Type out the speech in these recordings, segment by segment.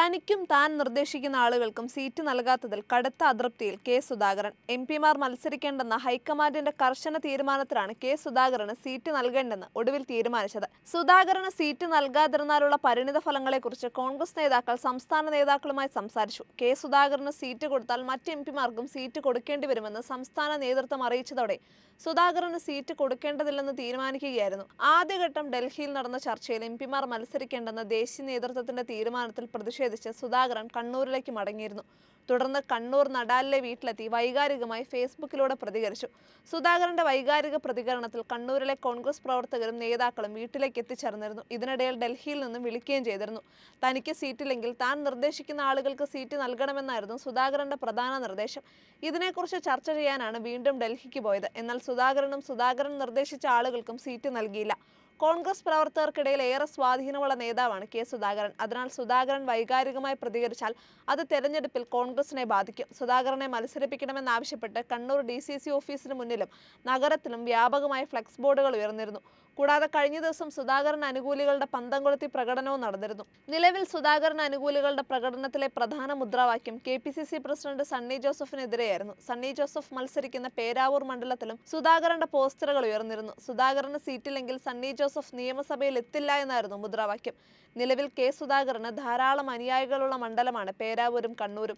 തനിക്കും താൻ നിർദ്ദേശിക്കുന്ന ആളുകൾക്കും സീറ്റ് നൽകാത്തതിൽ കടുത്ത അതൃപ്തിയിൽ കെ സുധാകരൻ. എംപിമാർ മത്സരിക്കേണ്ടെന്ന ഹൈക്കമാൻഡിന്റെ കർശന തീരുമാനത്തിലാണ് കെ സുധാകരന് സീറ്റ് നൽകേണ്ടെന്ന് ഒടുവിൽ തീരുമാനിച്ചത്. സുധാകരന് സീറ്റ് നൽകാതിരുന്നാലുള്ള പരിണിത ഫലങ്ങളെക്കുറിച്ച് കോൺഗ്രസ് നേതാക്കൾ സംസ്ഥാന നേതാക്കളുമായി സംസാരിച്ചു. കെ സുധാകരന് സീറ്റ് കൊടുത്താൽ മറ്റ് എംപിമാർക്കും സീറ്റ് കൊടുക്കേണ്ടി വരുമെന്ന് സംസ്ഥാന നേതൃത്വം അറിയിച്ചതോടെ സുധാകരന് സീറ്റ് കൊടുക്കേണ്ടതില്ലെന്ന് തീരുമാനിക്കുകയായിരുന്നു. ആദ്യഘട്ടം ഡൽഹിയിൽ നടന്ന ചർച്ചയിൽ എംപിമാർ മത്സരിക്കേണ്ടെന്ന ദേശീയ നേതൃത്വത്തിന്റെ തീരുമാനത്തിൽ പ്രതിഷേധിച്ച് സുധാകരൻ കണ്ണൂരിലേക്ക് മടങ്ങിയിരുന്നു. തുടർന്ന് കണ്ണൂർ നടാലിലെ വീട്ടിലെത്തി വൈകാരികമായി ഫേസ്ബുക്കിലൂടെ പ്രതികരിച്ചു. സുധാകരന്റെ വൈകാരിക പ്രതികരണത്തിൽ കണ്ണൂരിലെ കോൺഗ്രസ് പ്രവർത്തകരും നേതാക്കളും വീട്ടിലേക്ക് എത്തിച്ചേർന്നിരുന്നു. ഇതിനിടയിൽ ഡൽഹിയിൽ നിന്നും വിളിക്കുകയും ചെയ്തിരുന്നു. തനിക്ക് സീറ്റില്ലെങ്കിൽ താൻ നിർദ്ദേശിക്കുന്ന ആളുകൾക്ക് സീറ്റ് നൽകണമെന്നായിരുന്നു സുധാകരന്റെ പ്രധാന നിർദ്ദേശം. ഇതിനെക്കുറിച്ച് ചർച്ച ചെയ്യാനാണ് വീണ്ടും ഡൽഹിക്ക് പോയത്. എന്നാൽ സുധാകരൻ നിർദ്ദേശിച്ച ആളുകൾക്കും സീറ്റ് നൽകിയില്ല. കോൺഗ്രസ് പ്രവർത്തകർക്കിടയിൽ ഏറെ സ്വാധീനമുള്ള നേതാവാണ് കെ സുധാകരൻ. അതിനാൽ സുധാകരൻ വൈകാരികമായി പ്രതികരിച്ചാൽ അത് തെരഞ്ഞെടുപ്പിൽ കോൺഗ്രസിനെ ബാധിക്കും. സുധാകരനെ മത്സരിപ്പിക്കണമെന്നാവശ്യപ്പെട്ട് കണ്ണൂർ DCC ഓഫീസിന് മുന്നിലും നഗരത്തിലും വ്യാപകമായി ഫ്ലെക്സ് ബോർഡുകൾ ഉയർന്നിരുന്നു. കൂടാതെ കഴിഞ്ഞ ദിവസം സുധാകരൻ അനുകൂലികളുടെ പന്തംകൊളുത്തി പ്രകടനവും നടന്നിരുന്നു. നിലവിൽ സുധാകരൻ അനുകൂലികളുടെ പ്രകടനത്തിലെ പ്രധാന മുദ്രാവാക്യം KPCC പ്രസിഡന്റ് സണ്ണി ജോസഫിനെതിരെയായിരുന്നു. സണ്ണി ജോസഫ് മത്സരിക്കുന്ന പേരാവൂർ മണ്ഡലത്തിലും സുധാകരന്റെ പോസ്റ്ററുകൾ ഉയർന്നിരുന്നു. സുധാകരന് സീറ്റില്ലെങ്കിൽ സണ്ണി ജോസഫ് നിയമസഭയിൽ എത്തില്ല എന്നായിരുന്നു മുദ്രാവാക്യം. നിലവിൽ കെ സുധാകരന് ധാരാളം അനുയായികളുള്ള മണ്ഡലമാണ് പേരാവൂരും കണ്ണൂരും.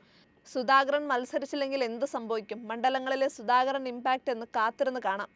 സുധാകരൻ മത്സരിച്ചില്ലെങ്കിൽ എന്ത് സംഭവിക്കും? മണ്ഡലങ്ങളിലെ സുധാകരൻ ഇമ്പാക്ട് എന്ന് കാത്തിരുന്ന് കാണാം.